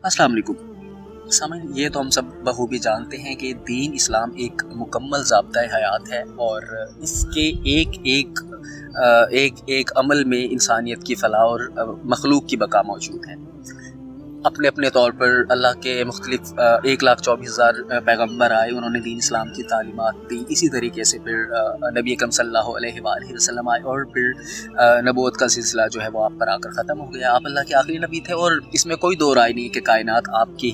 अस्सलाम वालेकुम। सामईन, ये तो हम सब बखूबी जानते हैं कि दीन इस्लाम एक मुकम्मल ज़ाब्ता हयात है और इसके एक एक अमल में इंसानियत की फ़लाह और मखलूक की बका मौजूद है। अपने अपने तौर पर अल्लाह के मुख्तलिफ 1,24,000 पैगम्बर आए, उन्होंने दीन इस्लाम की तालीमात दी। इसी तरीके से फिर नबी अकरम सल्लल्लाहु अलैहि वसल्लम आए और फिर नबूवत का सिलसिला जो है वो आप पर आकर ख़त्म हो गया। आप अल्लाह के आखिरी नबी थे और इसमें कोई दो राय नहीं कि कायनात आपकी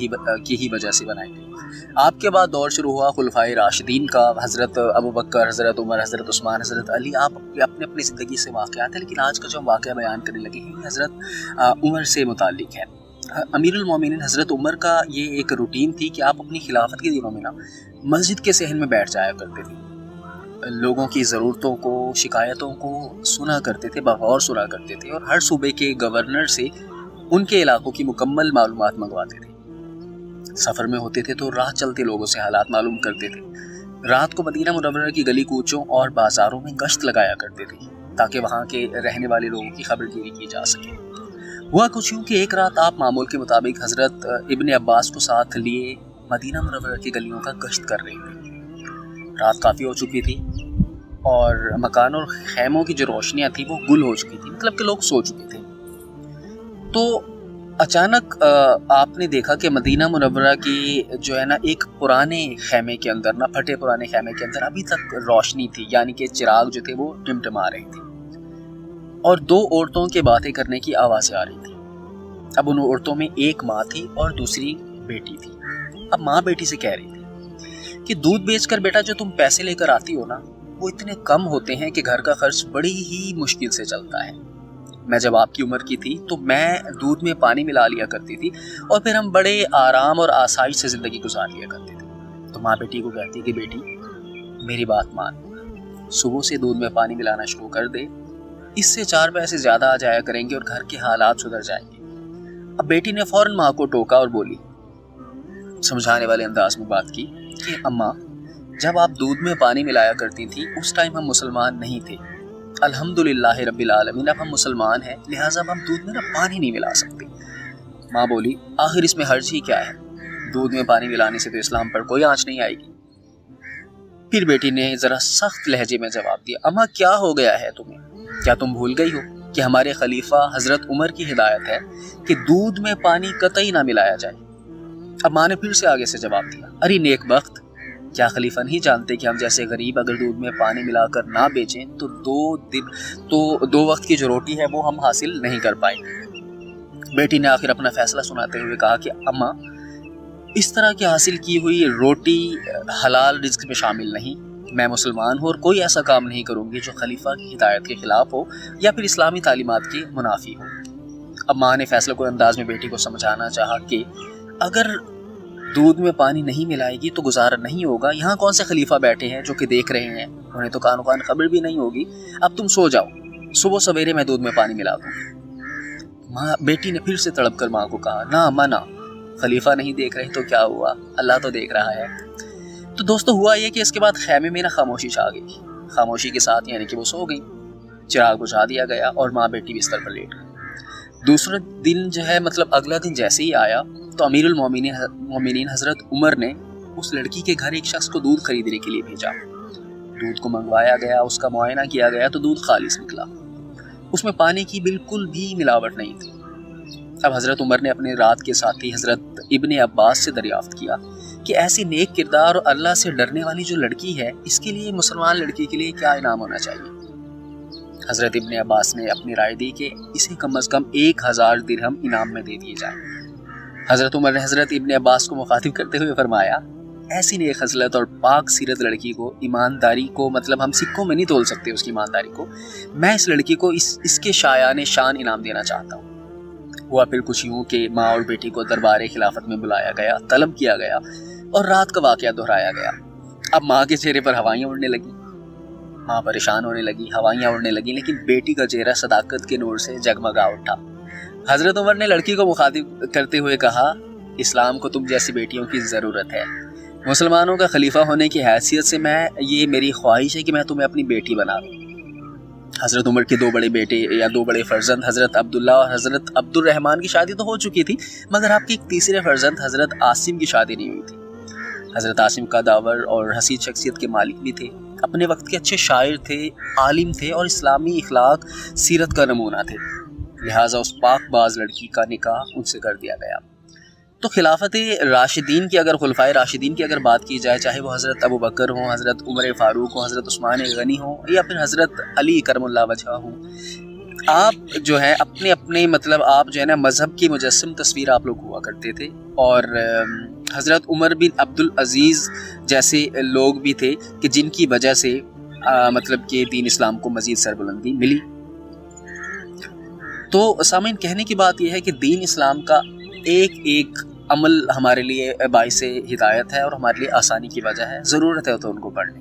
ही वजह से बनाई गई। आपके बाद दौर शुरू हुआ खुलफाए राशिदीन का। हज़रत अबू बकर, हज़रत उमर, हज़रत उस्मान, हज़रत अली, आप अपने अपनी ज़िंदगी से वाक़यात हैं, लेकिन आज का जो हम वाक़या बयान करने लगे हैं हज़रत उमर से मुताल्लिक़ है। अमीरुल मोमिनीन हज़रत उमर का ये एक रूटीन थी कि आप अपनी खिलाफत के दिनों में ना मस्जिद के सहन में बैठ जाया करते थे, लोगों की ज़रूरतों को, शिकायतों को सुना करते थे, बग़ौर सुना करते थे और हर सूबे के गवर्नर से उनके इलाकों की मुकम्मल मालूमात मंगवाते थे। सफ़र में होते थे तो राह चलते लोगों से हालात मालूम करते थे। रात को मदीना मुनव्वरा की गली कूचों और बाज़ारों में गश्त लगाया करते थे ताकि वहाँ के रहने वाले लोगों की खबरगिरी की जा सके। हुआ कुछ यूँ कि एक रात आप मामूल के मुताबिक हज़रत इब्ने अब्बास को साथ लिए मदीना मुनव्वरा की गलियों का गश्त कर रहे थे। रात काफ़ी हो चुकी थी और मकान और खैमों की जो रोशनियाँ थी वो गुल हो चुकी थी, मतलब कि लोग सो चुके थे। तो अचानक आपने देखा कि मदीना मुनव्वरा की जो है ना एक पुराने खैमे के अंदर ना, फटे पुराने खैमे के अंदर अभी तक रोशनी थी, यानी कि चिराग जो थे वो टिमटिमा रहे थे और दो औरतों के बातें करने की आवाज़ें आ रही थी। अब उन औरतों में एक माँ थी और दूसरी बेटी थी। अब माँ बेटी से कह रही थी कि दूध बेचकर बेटा जो तुम पैसे लेकर आती हो ना, वो इतने कम होते हैं कि घर का खर्च बड़ी ही मुश्किल से चलता है। मैं जब आपकी उम्र की थी तो मैं दूध में पानी मिला लिया करती थी और फिर हम बड़े आराम और आसाइश से ज़िंदगी गुजार लिया करते थे। तो माँ बेटी को कहती कि बेटी मेरी बात मान, सुबह से दूध में पानी मिलाना शुरू कर दे, इससे 4 पैसे ज़्यादा आ जाया करेंगे और घर के हालात सुधर जाएंगे। अब बेटी ने फ़ौरन माँ को टोका और बोली, समझाने वाले अंदाज में बात की कि अम्मा, जब आप दूध में पानी मिलाया करती थी उस टाइम हम मुसलमान नहीं थे। अल्हम्दुलिल्लाह रब्बिल आलमीन, अब हम मुसलमान हैं, लिहाजा अब हम दूध में ना पानी नहीं मिला सकते। माँ बोली, आखिर इसमें हर्ज ही क्या है, दूध में पानी मिलाने से तो इस्लाम पर कोई आँच नहीं आएगी। फिर बेटी ने ज़रा सख्त लहजे में जवाब दिया, अम्मा क्या हो गया है तुम्हें, क्या तुम भूल गई हो कि हमारे खलीफा हज़रत उमर की हिदायत है कि दूध में पानी कतई ना मिलाया जाए। अब माँ ने फिर से आगे से जवाब दिया, अरे नेक बख्त, क्या खलीफा नहीं जानते कि हम जैसे गरीब अगर दूध में पानी मिलाकर ना बेचें तो 2 वक्त की जो रोटी है वो हम हासिल नहीं कर पाएंगे। बेटी ने आखिर अपना फैसला सुनाते हुए कहा कि अम्मा, इस तरह की हासिल की हुई रोटी हलाल रिज्क में शामिल नहीं। मैं मुसलमान हूँ और कोई ऐसा काम नहीं करूँगी जो खलीफा की हिदायत के खिलाफ हो या फिर इस्लामी तालीमात के मुनाफी हो। अब माँ ने फैसले को अंदाज में बेटी को समझाना चाहा कि अगर दूध में पानी नहीं मिलाएगी तो गुजारा नहीं होगा। यहाँ कौन से खलीफा बैठे हैं जो कि देख रहे हैं, उन्हें तो कानो कान खबर भी नहीं होगी। अब तुम सो जाओ, सुबह सवेरे मैं दूध में पानी मिला दूँ। बेटी ने फिर से तड़प कर माँ को कहा, ना अम्मा ना, खलीफा नहीं देख रहे तो क्या हुआ, अल्लाह तो देख रहा है। तो दोस्तों, हुआ ये कि इसके बाद खैमे में ना खामोशी छा गई। खामोशी के साथ यानी कि वो सो गई, चिराग बुझा दिया गया और माँ बेटी बिस्तर पर लेट गई। दूसरे दिन जो है, मतलब अगला दिन जैसे ही आया तो अमीरुल मोमिनीन हज़रत उमर ने उस लड़की के घर एक शख्स को दूध खरीदने के लिए भेजा। दूध को मंगवाया गया, उसका मुआयना किया गया तो दूध खालिस निकला, उसमें पानी की बिल्कुल भी मिलावट नहीं थी। अब हज़रत उमर ने अपने रात के साथी हज़रत इब्ने अब्बास से दरियाफ्त किया कि ऐसी नेक किरदार और अल्लाह से डरने वाली जो लड़की है, इसके लिए मुसलमान लड़की के लिए क्या इनाम होना चाहिए। हज़रत इब्ने अब्बास ने अपनी राय दी कि इसे कम अज़ कम 1000 दिरहम इनाम में दे दिए जाए। हज़रत उमर ने हज़रत इब्ने अब्बास को मुखातिब करते हुए फरमाया, ऐसी नेक खसलत और पाक सीरत लड़की को, ईमानदारी को, मतलब हम सिक्कों में नहीं तोल सकते उसकी ईमानदारी को, मैं इस लड़की को इसके शायाने शान इनाम देना चाहता हूँ। हुआ फिर कुछ यूँ कि माँ और बेटी को दरबार खिलाफत में बुलाया गया, तलब किया गया और रात का वाक़या दोहराया गया। अब माँ के चेहरे पर हवाइयाँ उड़ने लगी, माँ परेशान होने लगी, हवाइयाँ उड़ने लगी, लेकिन बेटी का चेहरा सदाकत के नूर से जगमगा उठा। हज़रत उमर ने लड़की को मुखातिब करते हुए कहा, इस्लाम को तुम जैसी बेटियों की ज़रूरत है। मुसलमानों का खलीफा होने की हैसियत से ये मेरी ख्वाहिश है कि मैं तुम्हें अपनी बेटी बना दूँ। हज़रत उमर के 2 बड़े बेटे या 2 बड़े फ़र्जंद हज़रत अब्दुल्ला और हज़रत अब्दुर्रहमान की शादी तो हो चुकी थी, मगर आपके एक तीसरे फ़र्जंद हज़रत आसिम की शादी नहीं हुई थी। हज़रत आसिम का दावर और हसीन शख्सियत के मालिक भी थे, अपने वक्त के अच्छे शायर थे, आलिम थे और इस्लामी इखलाक सीरत का नमूना थे। लिहाजा उस पाकबाज लड़की का निकाह उनसे कर दिया गया। तो खिलाफत राशिदीन की अगर खुलफाए राशिदीन की अगर बात की जाए, चाहे वो हज़रत अबू बकर हों, हज़रत उमर फ़ारूक हों, हज़रत उस्मान गनी हों या फिर हज़रत अली करमुल्लाह वजह हों, आप जो है अपने अपने मतलब आप जो है ना मज़हब की मुजस्सम तस्वीर आप लोग हुआ करते थे। और हज़रत उमर बिन अब्दुल अज़ीज़ जैसे लोग भी थे कि जिनकी वजह से मतलब कि दीन इस्लाम को मज़ीद सरबुलंदी मिली। तो सामीन, कहने की बात यह है कि दीन इस्लाम का एक एक अमल हमारे लिए बाइसे हिदायत है और हमारे लिए आसानी की वजह है। ज़रूरत है तो उनको पढ़ने